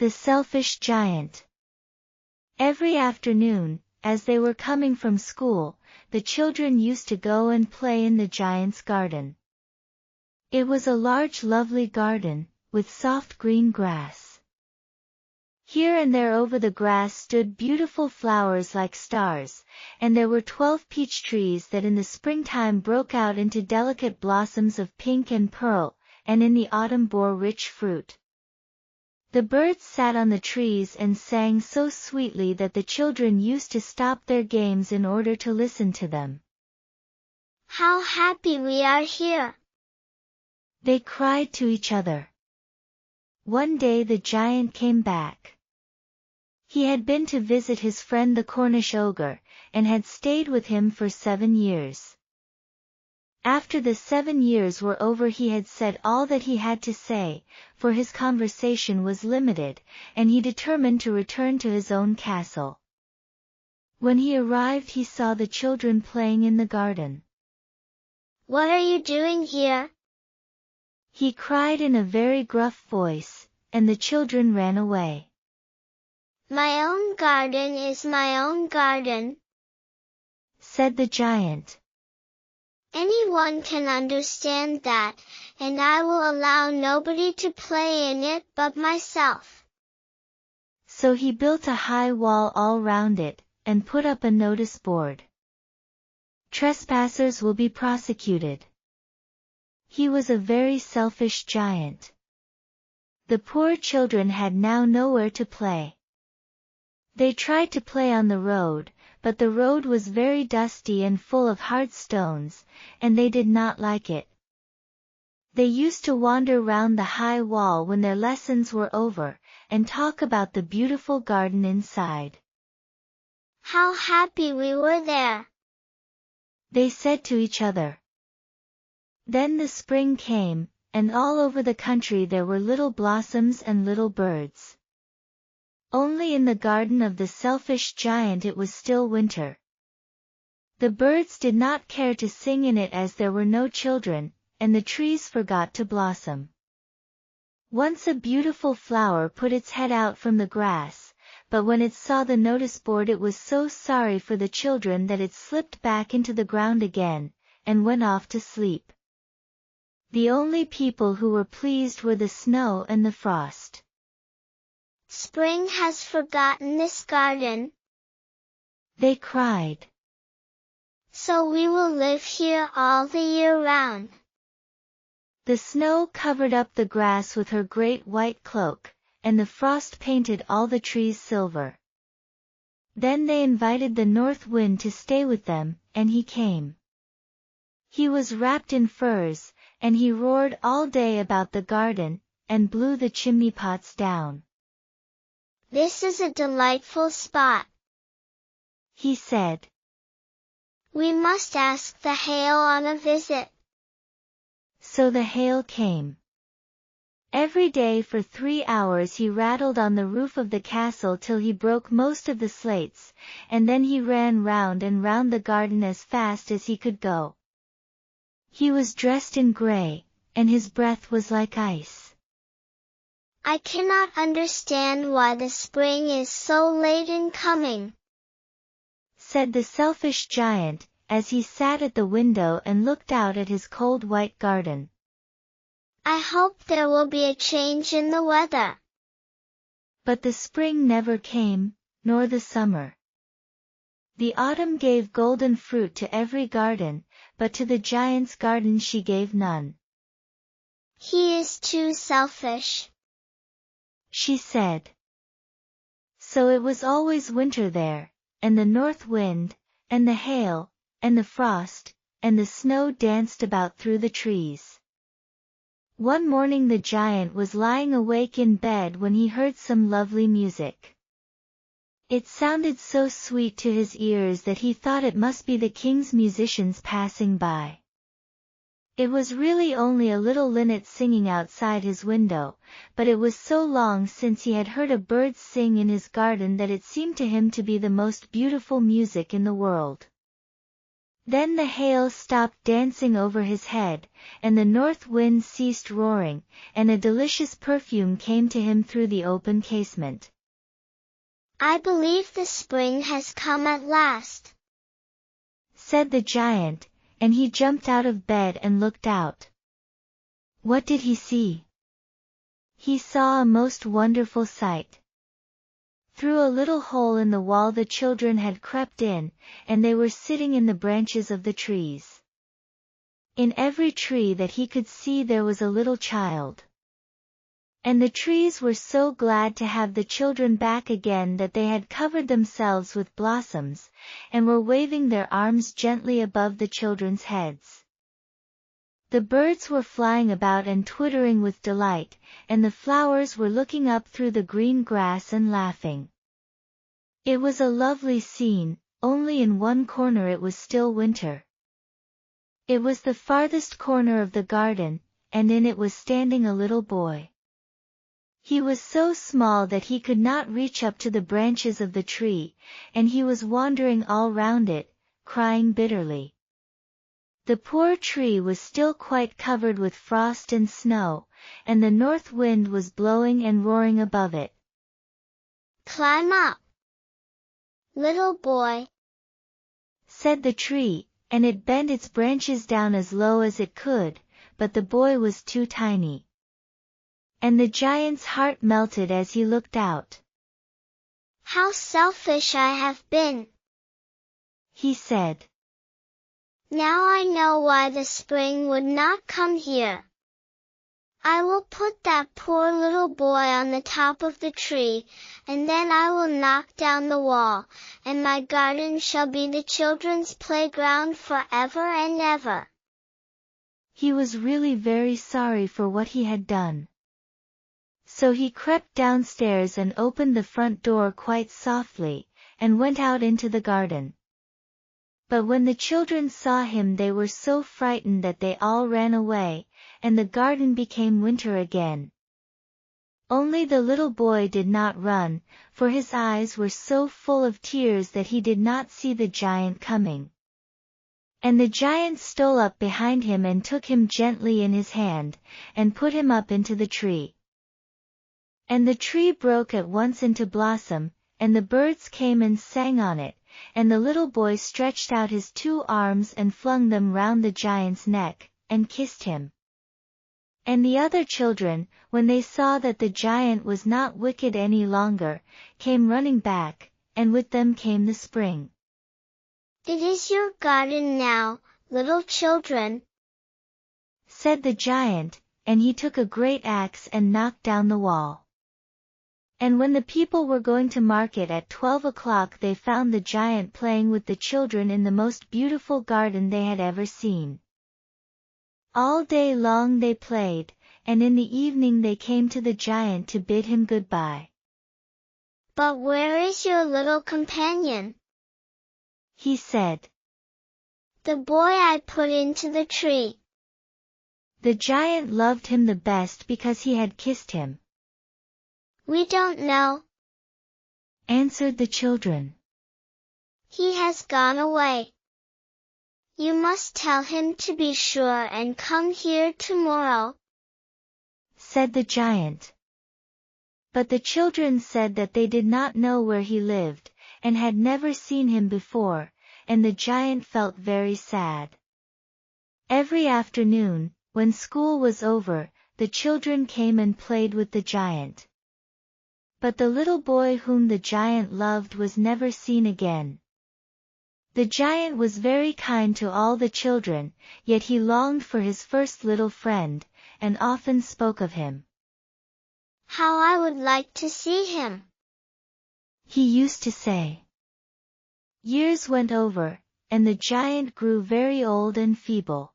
The Selfish Giant. Every afternoon, as they were coming from school, the children used to go and play in the giant's garden. It was a large lovely garden, with soft green grass. Here and there over the grass stood beautiful flowers like stars, and there were 12 peach trees that in the springtime broke out into delicate blossoms of pink and pearl, and in the autumn bore rich fruit. The birds sat on the trees and sang so sweetly that the children used to stop their games in order to listen to them. "How happy we are here!" they cried to each other. One day the giant came back. He had been to visit his friend the Cornish ogre, and had stayed with him for 7 years. After the 7 years were over he had said all that he had to say, for his conversation was limited, and he determined to return to his own castle. When he arrived he saw the children playing in the garden. "What are you doing here?" he cried in a very gruff voice, and the children ran away. "My own garden is my own garden," said the giant. "Anyone can understand that, and I will allow nobody to play in it but myself." So he built a high wall all round it, and put up a notice board. "Trespassers will be prosecuted." He was a very selfish giant. The poor children had now nowhere to play. They tried to play on the road, but the road was very dusty and full of hard stones, and they did not like it. They used to wander round the high wall when their lessons were over, and talk about the beautiful garden inside. "How happy we were there!" they said to each other. Then the spring came, and all over the country there were little blossoms and little birds. Only in the garden of the selfish giant it was still winter. The birds did not care to sing in it as there were no children, and the trees forgot to blossom. Once a beautiful flower put its head out from the grass, but when it saw the notice board it was so sorry for the children that it slipped back into the ground again, and went off to sleep. The only people who were pleased were the snow and the frost. "Spring has forgotten this garden," they cried. "So we will live here all the year round." The snow covered up the grass with her great white cloak, and the frost painted all the trees silver. Then they invited the north wind to stay with them, and he came. He was wrapped in furs, and he roared all day about the garden, and blew the chimney pots down. "This is a delightful spot," he said. "We must ask the hail on a visit." So the hail came. Every day for 3 hours he rattled on the roof of the castle till he broke most of the slates, and then he ran round and round the garden as fast as he could go. He was dressed in grey, and his breath was like ice. "I cannot understand why the spring is so late in coming," said the selfish giant, as he sat at the window and looked out at his cold white garden. "I hope there will be a change in the weather." But the spring never came, nor the summer. The autumn gave golden fruit to every garden, but to the giant's garden she gave none. "He is too selfish," she said. So it was always winter there, and the north wind, and the hail, and the frost, and the snow danced about through the trees. One morning the giant was lying awake in bed when he heard some lovely music. It sounded so sweet to his ears that he thought it must be the king's musicians passing by. It was really only a little linnet singing outside his window, but it was so long since he had heard a bird sing in his garden that it seemed to him to be the most beautiful music in the world. Then the hail stopped dancing over his head, and the north wind ceased roaring, and a delicious perfume came to him through the open casement. "I believe the spring has come at last," said the giant, and he jumped out of bed and looked out. What did he see? He saw a most wonderful sight. Through a little hole in the wall the children had crept in, and they were sitting in the branches of the trees. In every tree that he could see there was a little child. And the trees were so glad to have the children back again that they had covered themselves with blossoms, and were waving their arms gently above the children's heads. The birds were flying about and twittering with delight, and the flowers were looking up through the green grass and laughing. It was a lovely scene, only in one corner it was still winter. It was the farthest corner of the garden, and in it was standing a little boy. He was so small that he could not reach up to the branches of the tree, and he was wandering all round it, crying bitterly. The poor tree was still quite covered with frost and snow, and the north wind was blowing and roaring above it. "Climb up, little boy," said the tree, and it bent its branches down as low as it could, but the boy was too tiny. And the giant's heart melted as he looked out. "How selfish I have been," he said. "Now I know why the spring would not come here. I will put that poor little boy on the top of the tree, and then I will knock down the wall, and my garden shall be the children's playground forever and ever." He was really very sorry for what he had done. So he crept downstairs and opened the front door quite softly, and went out into the garden. But when the children saw him they were so frightened that they all ran away, and the garden became winter again. Only the little boy did not run, for his eyes were so full of tears that he did not see the giant coming. And the giant stole up behind him and took him gently in his hand, and put him up into the tree. And the tree broke at once into blossom, and the birds came and sang on it, and the little boy stretched out his 2 arms and flung them round the giant's neck, and kissed him. And the other children, when they saw that the giant was not wicked any longer, came running back, and with them came the spring. "It is your garden now, little children," said the giant, and he took a great axe and knocked down the wall. And when the people were going to market at 12 o'clock they found the giant playing with the children in the most beautiful garden they had ever seen. All day long they played, and in the evening they came to the giant to bid him goodbye. "But where is your little companion?" he said. "The boy I put into the tree." The giant loved him the best because he had kissed him. "We don't know," answered the children. "He has gone away. You must tell him to be sure and come here tomorrow," said the giant. But the children said that they did not know where he lived, and had never seen him before, and the giant felt very sad. Every afternoon, when school was over, the children came and played with the giant. But the little boy whom the giant loved was never seen again. The giant was very kind to all the children, yet he longed for his first little friend, and often spoke of him. "How I would like to see him," he used to say. Years went over, and the giant grew very old and feeble.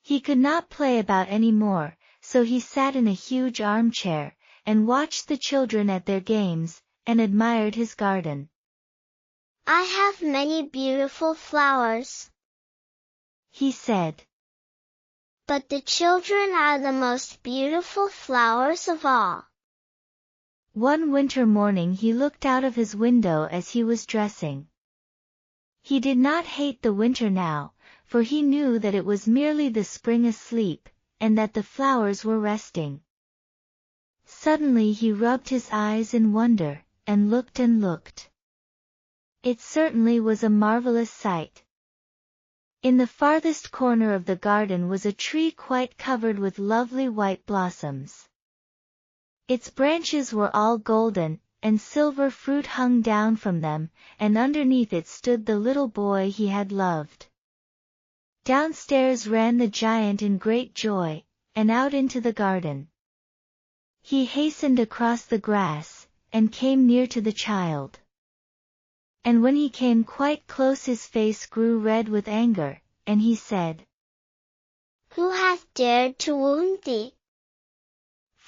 He could not play about any more, so he sat in a huge armchair, and watched the children at their games, and admired his garden. "I have many beautiful flowers," he said. "But the children are the most beautiful flowers of all." One winter morning he looked out of his window as he was dressing. He did not hate the winter now, for he knew that it was merely the spring asleep, and that the flowers were resting. Suddenly he rubbed his eyes in wonder, and looked and looked. It certainly was a marvelous sight. In the farthest corner of the garden was a tree quite covered with lovely white blossoms. Its branches were all golden, and silver fruit hung down from them, and underneath it stood the little boy he had loved. Downstairs ran the giant in great joy, and out into the garden. He hastened across the grass, and came near to the child. And when he came quite close his face grew red with anger, and he said, "Who hath dared to wound thee?"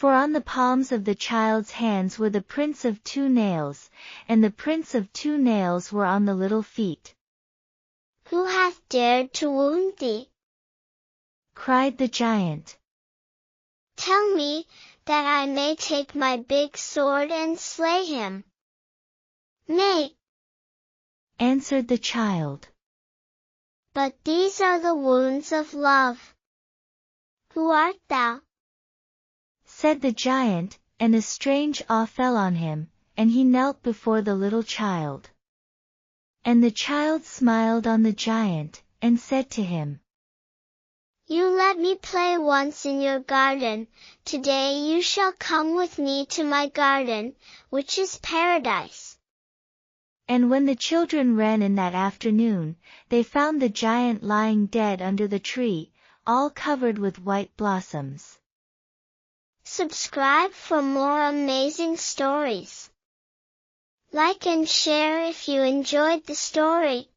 For on the palms of the child's hands were the prints of 2 nails, and the prints of 2 nails were on the little feet. "Who hath dared to wound thee?" cried the giant. "Tell me, that I may take my big sword and slay him." "Nay," answered the child. "but these are the wounds of love." "Who art thou?" said the giant, and a strange awe fell on him, and he knelt before the little child. And the child smiled on the giant, and said to him, "You let me play once in your garden, today you shall come with me to my garden, which is paradise." And when the children ran in that afternoon, they found the giant lying dead under the tree, all covered with white blossoms. Subscribe for more amazing stories. Like and share if you enjoyed the story.